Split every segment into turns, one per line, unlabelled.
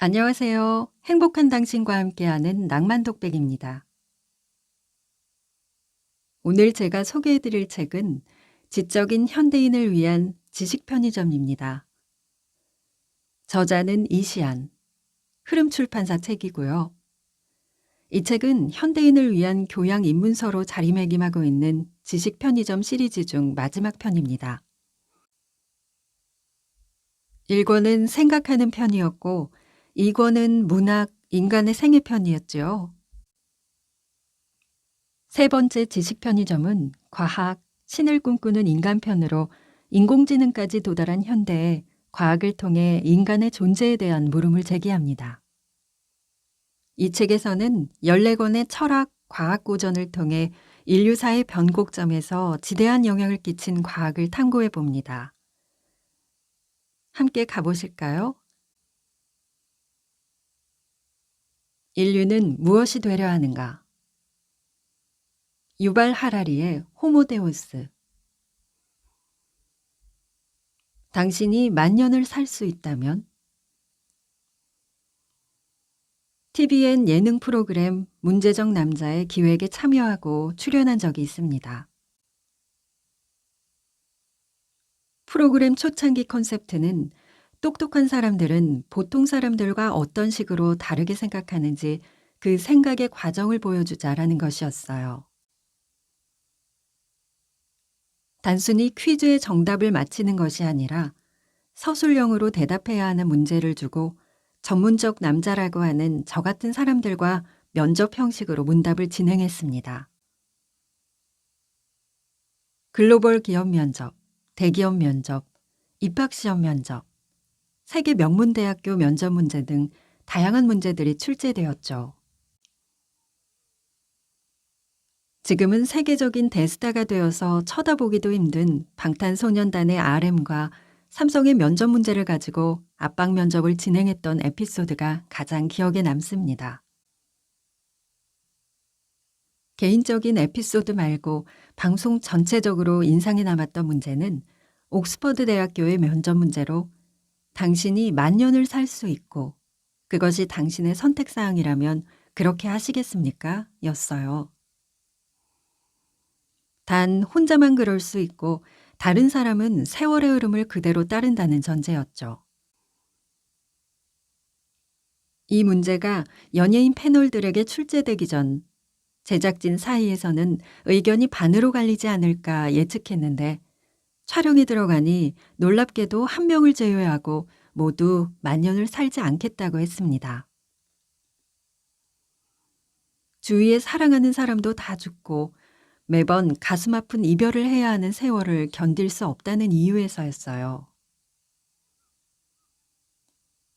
안녕하세요. 행복한 당신과 함께하는 낭만독백입니다. 오늘 제가 소개해 드릴 책은 지적인 현대인을 위한 지식 편의점입니다. 저자는 이시안, 흐름출판사 책이고요. 이 책은 현대인을 위한 교양 입문서로 자리매김하고 있는 지식 편의점 시리즈 중 마지막 편입니다. 1권은 생각하는 편이었고 2권은 문학, 인간의 생애 편이었죠. 세 번째 지식 편의점은 과학, 신을 꿈꾸는 인간 편으로 인공지능까지 도달한 현대에 과학을 통해 인간의 존재에 대한 물음을 제기합니다. 이 책에서는 14권의 철학, 과학 고전을 통해 인류사의 변곡점에서 지대한 영향을 끼친 과학을 탐구해 봅니다. 함께 가보실까요? 인류는 무엇이 되려 하는가? 유발 하라리의 호모데우스. 당신이 만년을 살 수 있다면? TVN 예능 프로그램 문제적 남자의 기획에 참여하고 출연한 적이 있습니다. 프로그램 초창기 컨셉트는 똑똑한 사람들은 보통 사람들과 어떤 식으로 다르게 생각하는지 그 생각의 과정을 보여주자라는 것이었어요. 단순히 퀴즈의 정답을 맞히는 것이 아니라 서술형으로 대답해야 하는 문제를 주고 전문적 남자라고 하는 저 같은 사람들과 면접 형식으로 문답을 진행했습니다. 글로벌 기업 면접, 대기업 면접, 입학시험 면접, 세계 명문대학교 면접 문제 등 다양한 문제들이 출제되었죠. 지금은 세계적인 대스타가 되어서 쳐다보기도 힘든 방탄소년단의 RM과 삼성의 면접 문제를 가지고 압박 면접을 진행했던 에피소드가 가장 기억에 남습니다. 개인적인 에피소드 말고 방송 전체적으로 인상에 남았던 문제는 옥스퍼드 대학교의 면접 문제로 당신이 만년을 살 수 있고 그것이 당신의 선택사항이라면 그렇게 하시겠습니까? 였어요. 단 혼자만 그럴 수 있고 다른 사람은 세월의 흐름을 그대로 따른다는 전제였죠. 이 문제가 연예인 패널들에게 출제되기 전 제작진 사이에서는 의견이 반으로 갈리지 않을까 예측했는데 촬영에 들어가니 놀랍게도 한 명을 제외하고 모두 만년을 살지 않겠다고 했습니다. 주위에 사랑하는 사람도 다 죽고 매번 가슴 아픈 이별을 해야 하는 세월을 견딜 수 없다는 이유에서였어요.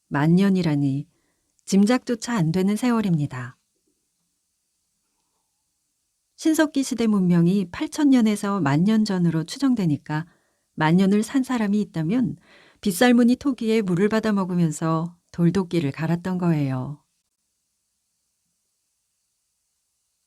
만년이라니 짐작조차 안 되는 세월입니다. 신석기 시대 문명이 8천년에서 만년 전으로 추정되니까 만년을 산 사람이 있다면 빗살무늬 토기에 물을 받아 먹으면서 돌도끼를 갈았던 거예요.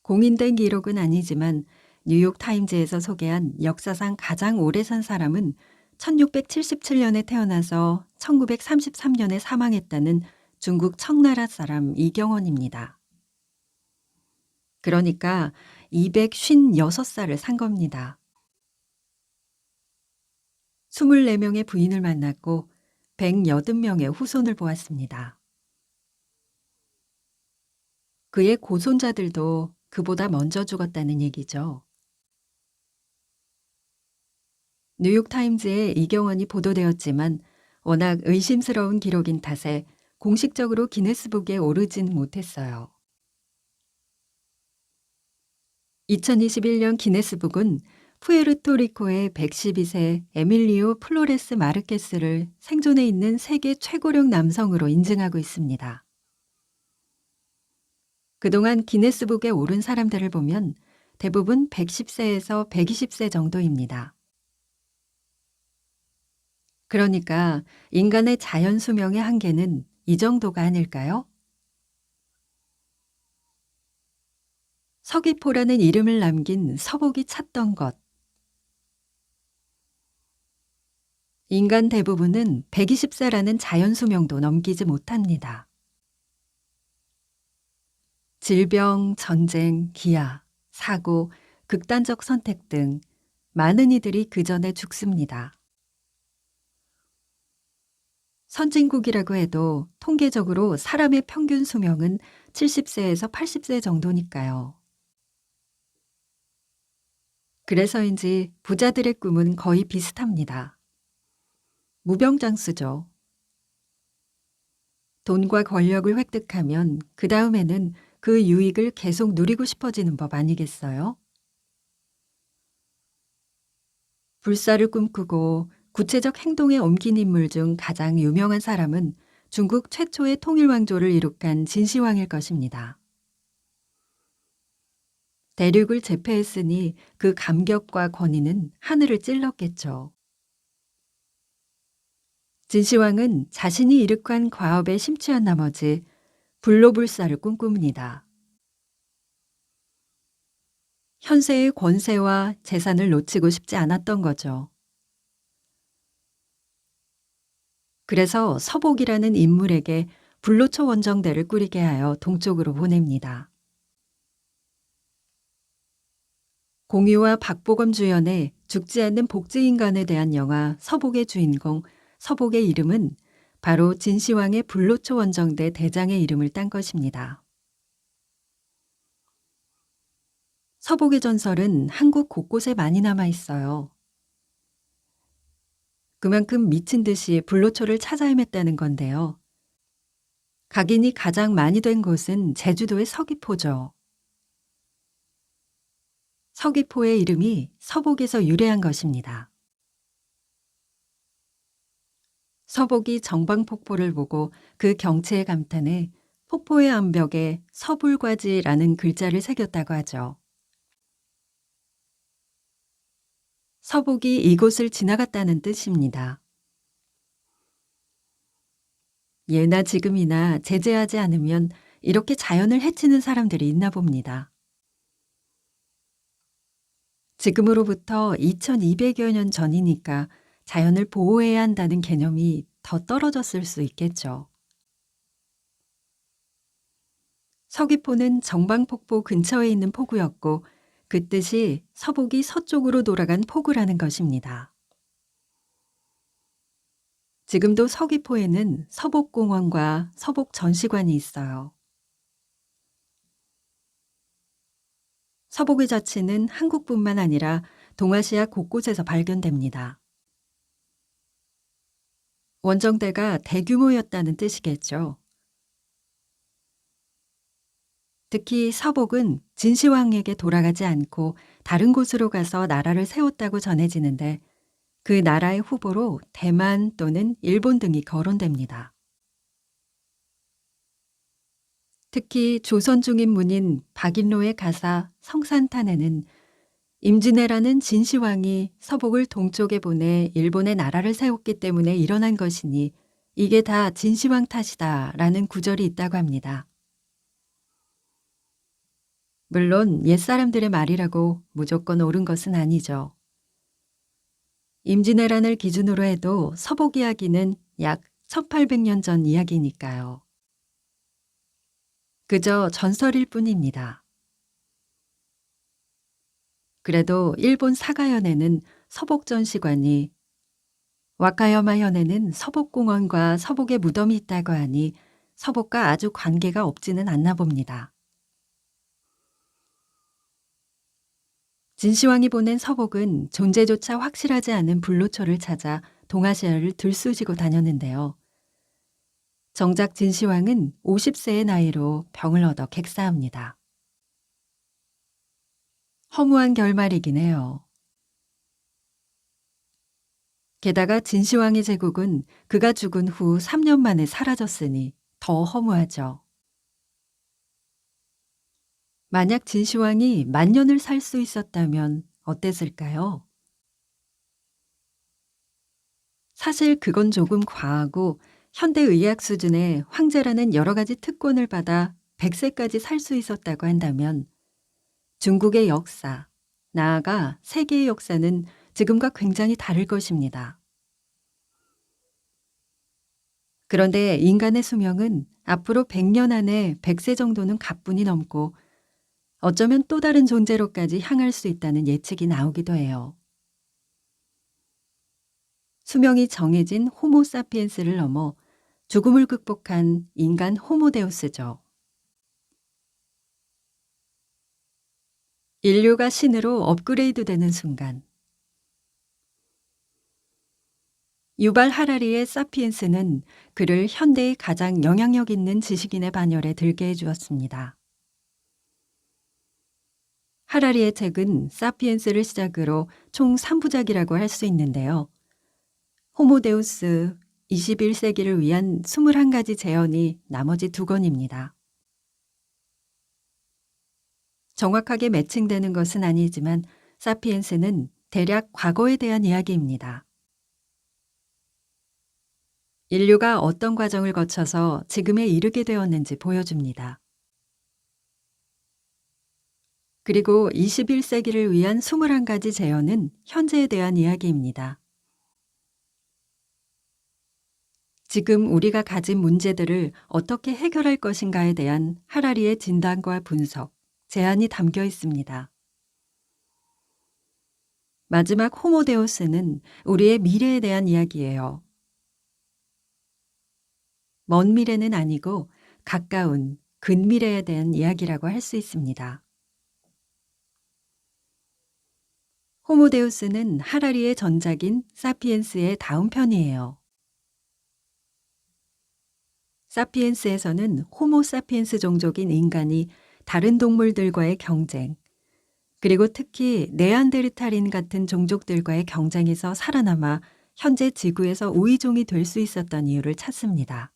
공인된 기록은 아니지만 뉴욕타임즈에서 소개한 역사상 가장 오래 산 사람은 1677년에 태어나서 1933년에 사망했다는 중국 청나라 사람 이경원입니다. 그러니까 256살을 산 겁니다. 24명의 부인을 만났고 180명의 후손을 보았습니다. 그의 고손자들도 그보다 먼저 죽었다는 얘기죠. 뉴욕타임즈에 이경원이 보도되었지만 워낙 의심스러운 기록인 탓에 공식적으로 기네스북에 오르진 못했어요. 2021년 기네스북은 푸에르토리코의 112세 에밀리오 플로레스 마르케스를 생존해 있는 세계 최고령 남성으로 인증하고 있습니다. 그동안 기네스북에 오른 사람들을 보면 대부분 110세에서 120세 정도입니다. 그러니까 인간의 자연 수명의 한계는 이 정도가 아닐까요? 서귀포라는 이름을 남긴 서복이 찾던 것. 인간 대부분은 120세라는 자연 수명도 넘기지 못합니다. 질병, 전쟁, 기아, 사고, 극단적 선택 등 많은 이들이 그 전에 죽습니다. 선진국이라고 해도 통계적으로 사람의 평균 수명은 70세에서 80세 정도니까요. 그래서인지 부자들의 꿈은 거의 비슷합니다. 무병장수죠. 돈과 권력을 획득하면 그 다음에는 그 유익을 계속 누리고 싶어지는 법 아니겠어요? 불사를 꿈꾸고 구체적 행동에 옮긴 인물 중 가장 유명한 사람은 중국 최초의 통일왕조를 이룩한 진시황일 것입니다. 대륙을 제패했으니 그 감격과 권위는 하늘을 찔렀겠죠. 진시황은 자신이 이룩한 과업에 심취한 나머지 불로불사를 꿈꿉니다. 현세의 권세와 재산을 놓치고 싶지 않았던 거죠. 그래서 서복이라는 인물에게 불로초 원정대를 꾸리게 하여 동쪽으로 보냅니다. 공유와 박보검 주연의 죽지 않는 복제인간에 대한 영화 서복의 주인공 서복의 이름은 바로 진시황의 불로초 원정대 대장의 이름을 딴 것입니다. 서복의 전설은 한국 곳곳에 많이 남아 있어요. 그만큼 미친 듯이 불로초를 찾아 헤맸다는 건데요. 각인이 가장 많이 된 곳은 제주도의 서귀포죠. 서귀포의 이름이 서복에서 유래한 것입니다. 서복이 정방폭포를 보고 그 경치에 감탄해 폭포의 암벽에 서불과지라는 글자를 새겼다고 하죠. 서복이 이곳을 지나갔다는 뜻입니다. 예나 지금이나 제재하지 않으면 이렇게 자연을 해치는 사람들이 있나 봅니다. 지금으로부터 2200여 년 전이니까 자연을 보호해야 한다는 개념이 더 떨어졌을 수 있겠죠. 서귀포는 정방폭포 근처에 있는 포구였고 그 뜻이 서복이 서쪽으로 돌아간 포구라는 것입니다. 지금도 서귀포에는 서복공원과 서복전시관이 있어요. 서복의 자취는 한국뿐만 아니라 동아시아 곳곳에서 발견됩니다. 원정대가 대규모였다는 뜻이겠죠. 특히 서복은 진시황에게 돌아가지 않고 다른 곳으로 가서 나라를 세웠다고 전해지는데 그 나라의 후보로 대만 또는 일본 등이 거론됩니다. 특히 조선 중인 문인 박인로의 가사 성산탄에는 임진왜란은 진시황이 서복을 동쪽에 보내 일본의 나라를 세웠기 때문에 일어난 것이니 이게 다 진시황 탓이다 라는 구절이 있다고 합니다. 물론 옛사람들의 말이라고 무조건 옳은 것은 아니죠. 임진왜란을 기준으로 해도 서복 이야기는 약 1800년 전 이야기니까요. 그저 전설일 뿐입니다. 그래도 일본 사가현에는 서복전시관이, 와카야마현에는 서복공원과 서복의 무덤이 있다고 하니 서복과 아주 관계가 없지는 않나 봅니다. 진시황이 보낸 서복은 존재조차 확실하지 않은 불로초를 찾아 동아시아를 들쑤시고 다녔는데요. 정작 진시황은 50세의 나이로 병을 얻어 객사합니다. 허무한 결말이긴 해요. 게다가 진시황의 제국은 그가 죽은 후 3년 만에 사라졌으니 더 허무하죠. 만약 진시황이 만년을 살 수 있었다면 어땠을까요? 사실 그건 조금 과하고 현대의학 수준의 황제라는 여러 가지 특권을 받아 100세까지 살 수 있었다고 한다면 중국의 역사, 나아가 세계의 역사는 지금과 굉장히 다를 것입니다. 그런데 인간의 수명은 앞으로 100년 안에 100세 정도는 가뿐히 넘고 어쩌면 또 다른 존재로까지 향할 수 있다는 예측이 나오기도 해요. 수명이 정해진 호모 사피엔스를 넘어 죽음을 극복한 인간 호모데우스죠. 인류가 신으로 업그레이드되는 순간. 유발 하라리의 사피엔스는 그를 현대의 가장 영향력 있는 지식인의 반열에 들게 해주었습니다. 하라리의 책은 사피엔스를 시작으로 총 3부작이라고 할 수 있는데요. 호모데우스, 21세기를 위한 21가지 재현이 나머지 2권입니다. 정확하게 매칭되는 것은 아니지만 사피엔스는 대략 과거에 대한 이야기입니다. 인류가 어떤 과정을 거쳐서 지금에 이르게 되었는지 보여줍니다. 그리고 21세기를 위한 21가지 재현은 현재에 대한 이야기입니다. 지금 우리가 가진 문제들을 어떻게 해결할 것인가에 대한 하라리의 진단과 분석, 제안이 담겨 있습니다. 마지막 호모데우스는 우리의 미래에 대한 이야기예요. 먼 미래는 아니고 가까운 근미래에 대한 이야기라고 할 수 있습니다. 호모데우스는 하라리의 전작인 사피엔스의 다음 편이에요. 사피엔스에서는 호모 사피엔스 종족인 인간이 다른 동물들과의 경쟁, 그리고 특히 네안데르탈인 같은 종족들과의 경쟁에서 살아남아 현재 지구에서 우위종이 될 수 있었던 이유를 찾습니다.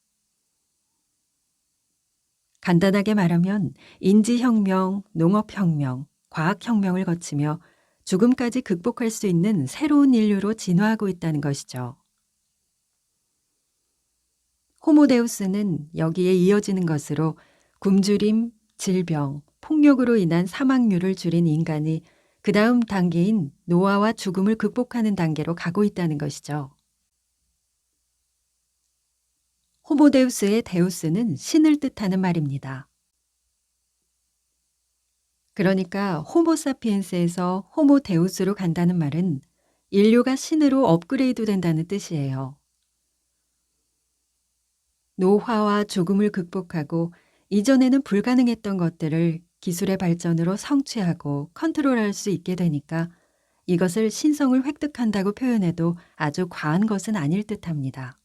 간단하게 말하면 인지혁명, 농업혁명, 과학혁명을 거치며 죽음까지 극복할 수 있는 새로운 인류로 진화하고 있다는 것이죠. 호모데우스는 여기에 이어지는 것으로 굶주림, 질병, 폭력으로 인한 사망률을 줄인 인간이 그 다음 단계인 노화와 죽음을 극복하는 단계로 가고 있다는 것이죠. 호모데우스의 데우스는 신을 뜻하는 말입니다. 그러니까 호모사피엔스에서 호모데우스로 간다는 말은 인류가 신으로 업그레이드 된다는 뜻이에요. 노화와 죽음을 극복하고 이전에는 불가능했던 것들을 기술의 발전으로 성취하고 컨트롤할 수 있게 되니까 이것을 신성을 획득한다고 표현해도 아주 과한 것은 아닐 듯합니다.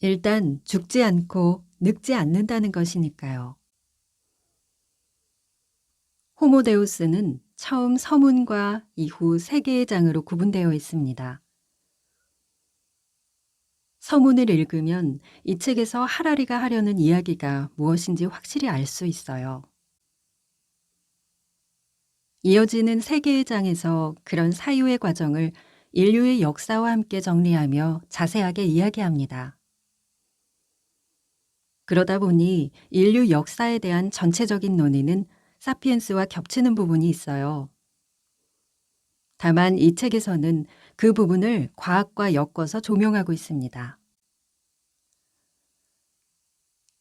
일단 죽지 않고 늙지 않는다는 것이니까요. 호모데우스는 처음 서문과 이후 세계의 장으로 구분되어 있습니다. 서문을 읽으면 이 책에서 하라리가 하려는 이야기가 무엇인지 확실히 알 수 있어요. 이어지는 세계의 장에서 그런 사유의 과정을 인류의 역사와 함께 정리하며 자세하게 이야기합니다. 그러다 보니 인류 역사에 대한 전체적인 논의는 사피엔스와 겹치는 부분이 있어요. 다만 이 책에서는 그 부분을 과학과 엮어서 조명하고 있습니다.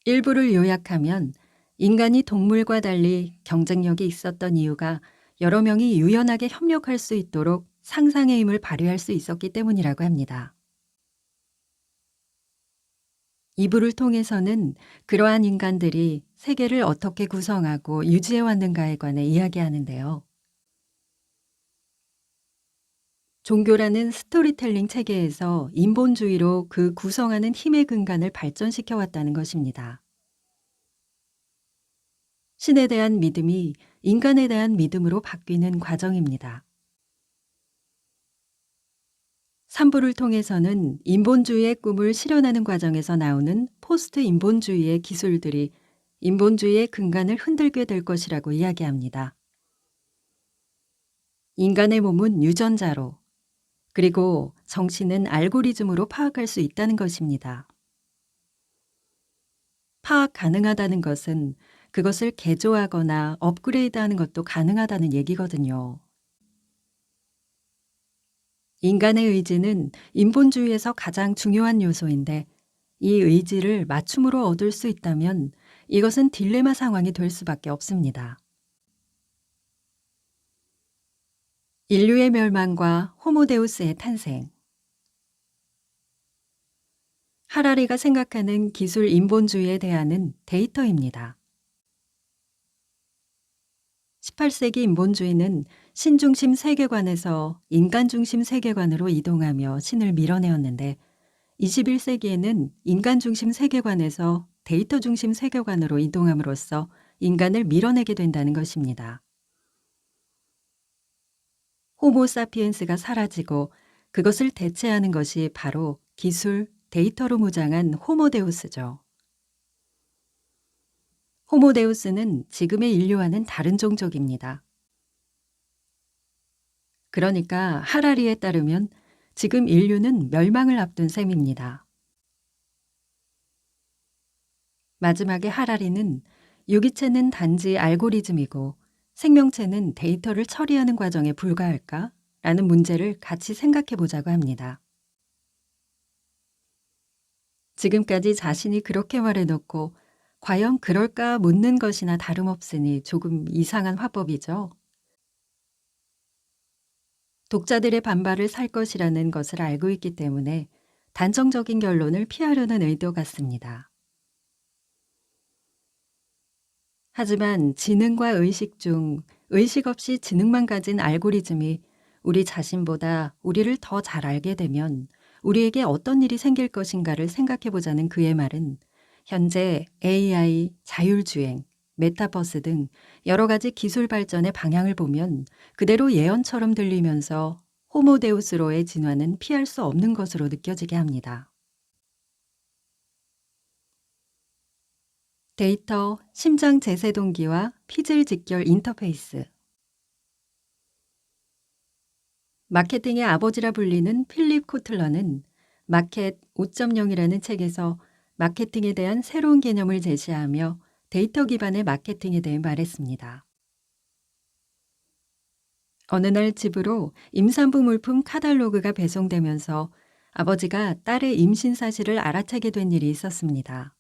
일부를 요약하면 인간이 동물과 달리 경쟁력이 있었던 이유가 여러 명이 유연하게 협력할 수 있도록 상상의 힘을 발휘할 수 있었기 때문이라고 합니다. 2부를 통해서는 그러한 인간들이 세계를 어떻게 구성하고 유지해 왔는가에 관해 이야기하는데요. 종교라는 스토리텔링 체계에서 인본주의로 그 구성하는 힘의 근간을 발전시켜 왔다는 것입니다. 신에 대한 믿음이 인간에 대한 믿음으로 바뀌는 과정입니다. 3부를 통해서는 인본주의의 꿈을 실현하는 과정에서 나오는 포스트 인본주의의 기술들이 인본주의의 근간을 흔들게 될 것이라고 이야기합니다. 인간의 몸은 유전자로, 그리고 정신은 알고리즘으로 파악할 수 있다는 것입니다. 파악 가능하다는 것은 그것을 개조하거나 업그레이드하는 것도 가능하다는 얘기거든요. 인간의 의지는 인본주의에서 가장 중요한 요소인데 이 의지를 맞춤으로 얻을 수 있다면 이것은 딜레마 상황이 될 수밖에 없습니다. 인류의 멸망과 호모데우스의 탄생. 하라리가 생각하는 기술 인본주의에 대한은 데이터입니다. 18세기 인본주의는 신중심 세계관에서 인간중심 세계관으로 이동하며 신을 밀어내었는데 21세기에는 인간중심 세계관에서 데이터 중심 세계관으로 이동함으로써 인간을 밀어내게 된다는 것입니다. 호모사피엔스가 사라지고 그것을 대체하는 것이 바로 기술, 데이터로 무장한 호모데우스죠. 호모데우스는 지금의 인류와는 다른 종족입니다. 그러니까 하라리에 따르면 지금 인류는 멸망을 앞둔 셈입니다. 마지막에 하라리는 유기체는 단지 알고리즘이고 생명체는 데이터를 처리하는 과정에 불과할까? 라는 문제를 같이 생각해 보자고 합니다. 지금까지 자신이 그렇게 말해놓고 과연 그럴까 묻는 것이나 다름없으니 조금 이상한 화법이죠. 독자들의 반발을 살 것이라는 것을 알고 있기 때문에 단정적인 결론을 피하려는 의도 같습니다. 하지만 지능과 의식 중 의식 없이 지능만 가진 알고리즘이 우리 자신보다 우리를 더 잘 알게 되면 우리에게 어떤 일이 생길 것인가를 생각해 보자는 그의 말은 현재 AI, 자율주행, 메타버스 등 여러 가지 기술 발전의 방향을 보면 그대로 예언처럼 들리면서 호모데우스로의 진화는 피할 수 없는 것으로 느껴지게 합니다. 데이터, 심장 제세동기와 피질 직결 인터페이스. 마케팅의 아버지라 불리는 필립 코틀러는 마켓 5.0이라는 책에서 마케팅에 대한 새로운 개념을 제시하며 데이터 기반의 마케팅에 대해 말했습니다. 어느 날 집으로 임산부 물품 카탈로그가 배송되면서 아버지가 딸의 임신 사실을 알아채게 된 일이 있었습니다.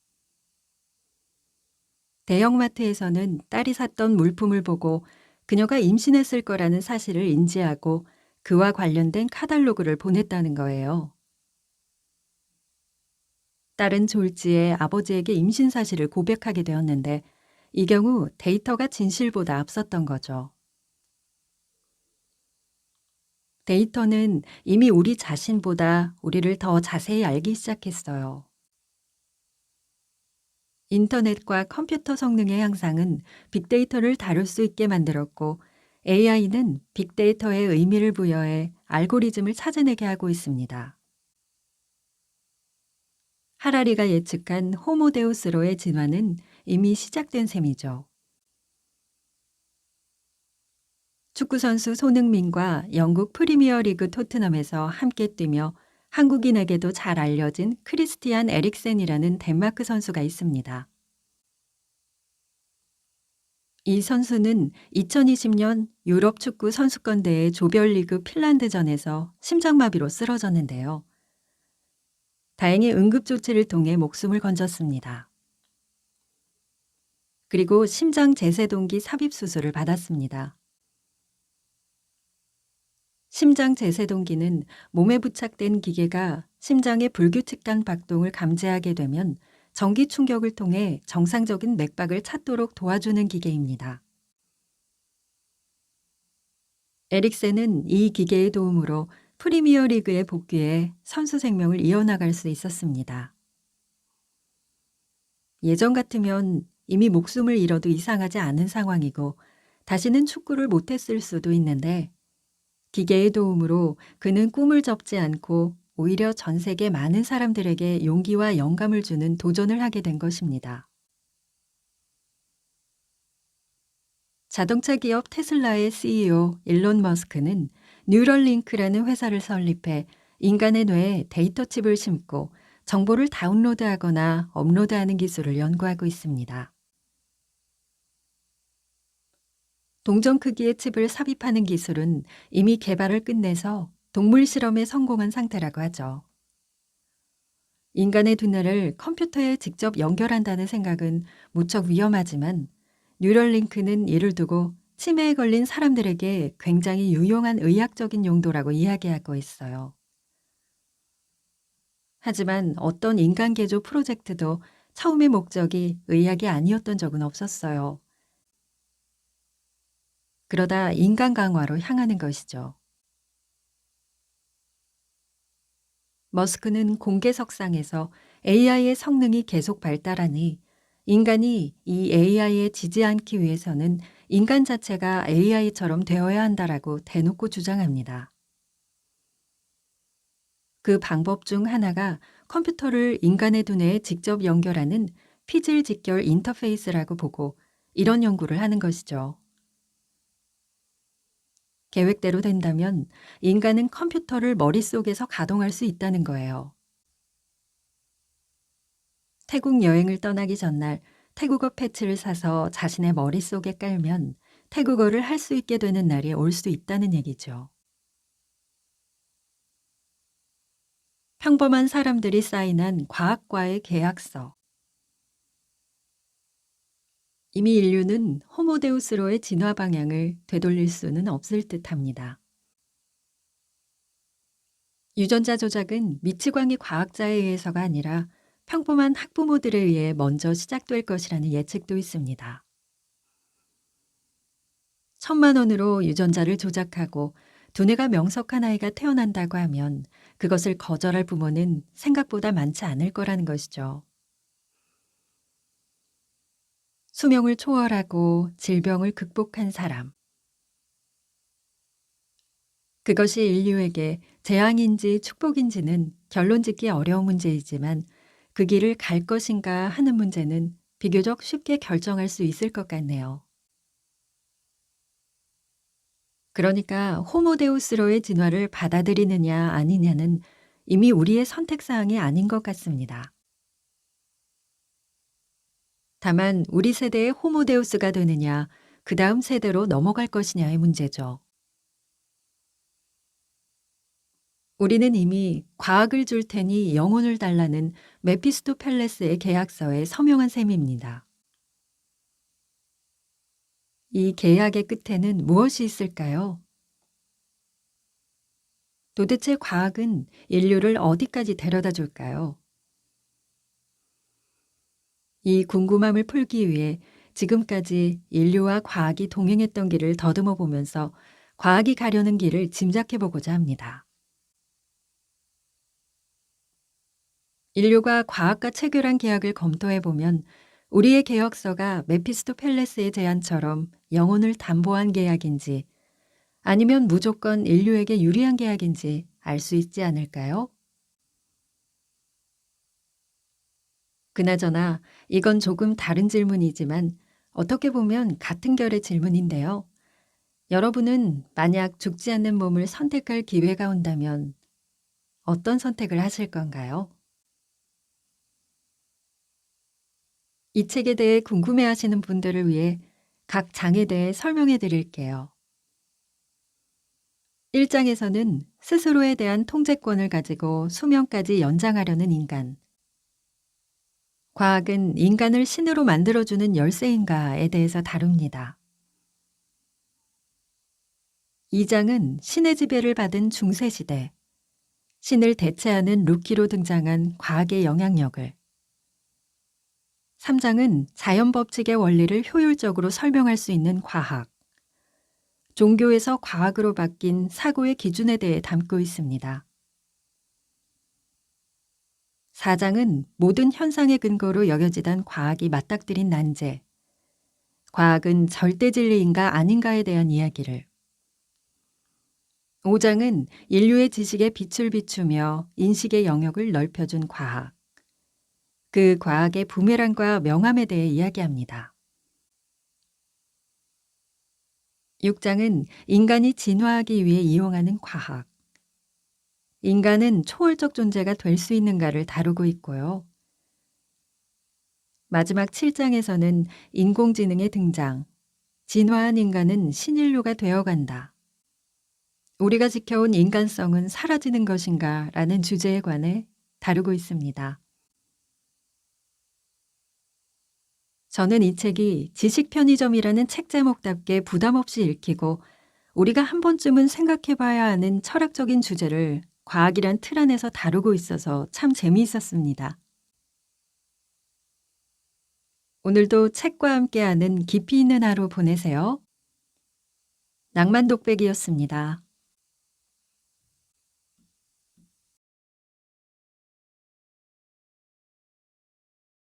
대형마트에서는 딸이 샀던 물품을 보고 그녀가 임신했을 거라는 사실을 인지하고 그와 관련된 카탈로그를 보냈다는 거예요. 딸은 졸지에 아버지에게 임신 사실을 고백하게 되었는데 이 경우 데이터가 진실보다 앞섰던 거죠. 데이터는 이미 우리 자신보다 우리를 더 자세히 알기 시작했어요. 인터넷과 컴퓨터 성능의 향상은 빅데이터를 다룰 수 있게 만들었고 AI는 빅데이터의 의미를 부여해 알고리즘을 찾아내게 하고 있습니다. 하라리가 예측한 호모데우스로의 진화는 이미 시작된 셈이죠. 축구선수 손흥민과 영국 프리미어리그 토트넘에서 함께 뛰며 한국인에게도 잘 알려진 크리스티안 에릭센이라는 덴마크 선수가 있습니다. 이 선수는 2020년 유럽 축구 선수권 대회 조별리그 핀란드전에서 심장마비로 쓰러졌는데요. 다행히 응급조치를 통해 목숨을 건졌습니다. 그리고 심장 제세동기 삽입 수술을 받았습니다. 심장 제세동기는 몸에 부착된 기계가 심장의 불규칙한 박동을 감지하게 되면 전기 충격을 통해 정상적인 맥박을 찾도록 도와주는 기계입니다. 에릭센은 이 기계의 도움으로 프리미어 리그에 복귀해 선수 생명을 이어나갈 수 있었습니다. 예전 같으면 이미 목숨을 잃어도 이상하지 않은 상황이고 다시는 축구를 못했을 수도 있는데 기계의 도움으로 그는 꿈을 접지 않고 오히려 전 세계 많은 사람들에게 용기와 영감을 주는 도전을 하게 된 것입니다. 자동차 기업 테슬라의 CEO 일론 머스크는 뉴럴링크라는 회사를 설립해 인간의 뇌에 데이터 칩을 심고 정보를 다운로드하거나 업로드하는 기술을 연구하고 있습니다. 동전 크기의 칩을 삽입하는 기술은 이미 개발을 끝내서 동물 실험에 성공한 상태라고 하죠. 인간의 두뇌를 컴퓨터에 직접 연결한다는 생각은 무척 위험하지만 뉴럴링크는 이를 두고 치매에 걸린 사람들에게 굉장히 유용한 의학적인 용도라고 이야기하고 있어요. 하지만 어떤 인간 개조 프로젝트도 처음의 목적이 의학이 아니었던 적은 없었어요. 그러다 인간 강화로 향하는 것이죠. 머스크는 공개석상에서 AI의 성능이 계속 발달하니 인간이 이 AI에 지지 않기 위해서는 인간 자체가 AI처럼 되어야 한다라고 대놓고 주장합니다. 그 방법 중 하나가 컴퓨터를 인간의 두뇌에 직접 연결하는 피질 직결 인터페이스라고 보고 이런 연구를 하는 것이죠. 계획대로 된다면 인간은 컴퓨터를 머릿속에서 가동할 수 있다는 거예요. 태국 여행을 떠나기 전날 태국어 패치를 사서 자신의 머릿속에 깔면 태국어를 할 수 있게 되는 날이 올 수 있다는 얘기죠. 평범한 사람들이 사인한 과학과의 계약서. 이미 인류는 호모데우스로의 진화 방향을 되돌릴 수는 없을 듯합니다. 유전자 조작은 미치광이 과학자에 의해서가 아니라 평범한 학부모들에 의해 먼저 시작될 것이라는 예측도 있습니다. 1,000만 원으로 유전자를 조작하고 두뇌가 명석한 아이가 태어난다고 하면 그것을 거절할 부모는 생각보다 많지 않을 거라는 것이죠. 수명을 초월하고 질병을 극복한 사람. 그것이 인류에게 재앙인지 축복인지는 결론 짓기 어려운 문제이지만 그 길을 갈 것인가 하는 문제는 비교적 쉽게 결정할 수 있을 것 같네요. 그러니까 호모데우스로의 진화를 받아들이느냐 아니냐는 이미 우리의 선택사항이 아닌 것 같습니다. 다만 우리 세대의 호모데우스가 되느냐, 그 다음 세대로 넘어갈 것이냐의 문제죠. 우리는 이미 과학을 줄 테니 영혼을 달라는 메피스토펠레스의 계약서에 서명한 셈입니다. 이 계약의 끝에는 무엇이 있을까요? 도대체 과학은 인류를 어디까지 데려다 줄까요? 이 궁금함을 풀기 위해 지금까지 인류와 과학이 동행했던 길을 더듬어 보면서 과학이 가려는 길을 짐작해 보고자 합니다. 인류가 과학과 체결한 계약을 검토해 보면 우리의 계약서가 메피스토펠레스의 제안처럼 영혼을 담보한 계약인지 아니면 무조건 인류에게 유리한 계약인지 알 수 있지 않을까요? 그나저나 이건 조금 다른 질문이지만 어떻게 보면 같은 결의 질문인데요. 여러분은 만약 죽지 않는 몸을 선택할 기회가 온다면 어떤 선택을 하실 건가요? 이 책에 대해 궁금해하시는 분들을 위해 각 장에 대해 설명해 드릴게요. 1장에서는 스스로에 대한 통제권을 가지고 수명까지 연장하려는 인간. 과학은 인간을 신으로 만들어주는 열쇠인가에 대해서 다룹니다. 2장은 신의 지배를 받은 중세시대. 신을 대체하는 루키로 등장한 과학의 영향력을. 3장은 자연 법칙의 원리를 효율적으로 설명할 수 있는 과학. 종교에서 과학으로 바뀐 사고의 기준에 대해 담고 있습니다. 4장은 모든 현상의 근거로 여겨지던 과학이 맞닥뜨린 난제. 과학은 절대 진리인가 아닌가에 대한 이야기를. 5장은 인류의 지식에 빛을 비추며 인식의 영역을 넓혀준 과학. 그 과학의 부메랑과 명암에 대해 이야기합니다. 6장은 인간이 진화하기 위해 이용하는 과학. 인간은 초월적 존재가 될 수 있는가를 다루고 있고요. 마지막 7장에서는 인공지능의 등장, 진화한 인간은 신인류가 되어간다. 우리가 지켜온 인간성은 사라지는 것인가 라는 주제에 관해 다루고 있습니다. 저는 이 책이 지식 편의점이라는 책 제목답게 부담 없이 읽히고 우리가 한 번쯤은 생각해 봐야 하는 철학적인 주제를 과학이란 틀 안에서 다루고 있어서 참 재미있었습니다. 오늘도 책과 함께하는 깊이 있는 하루 보내세요. 낭만 독백이었습니다.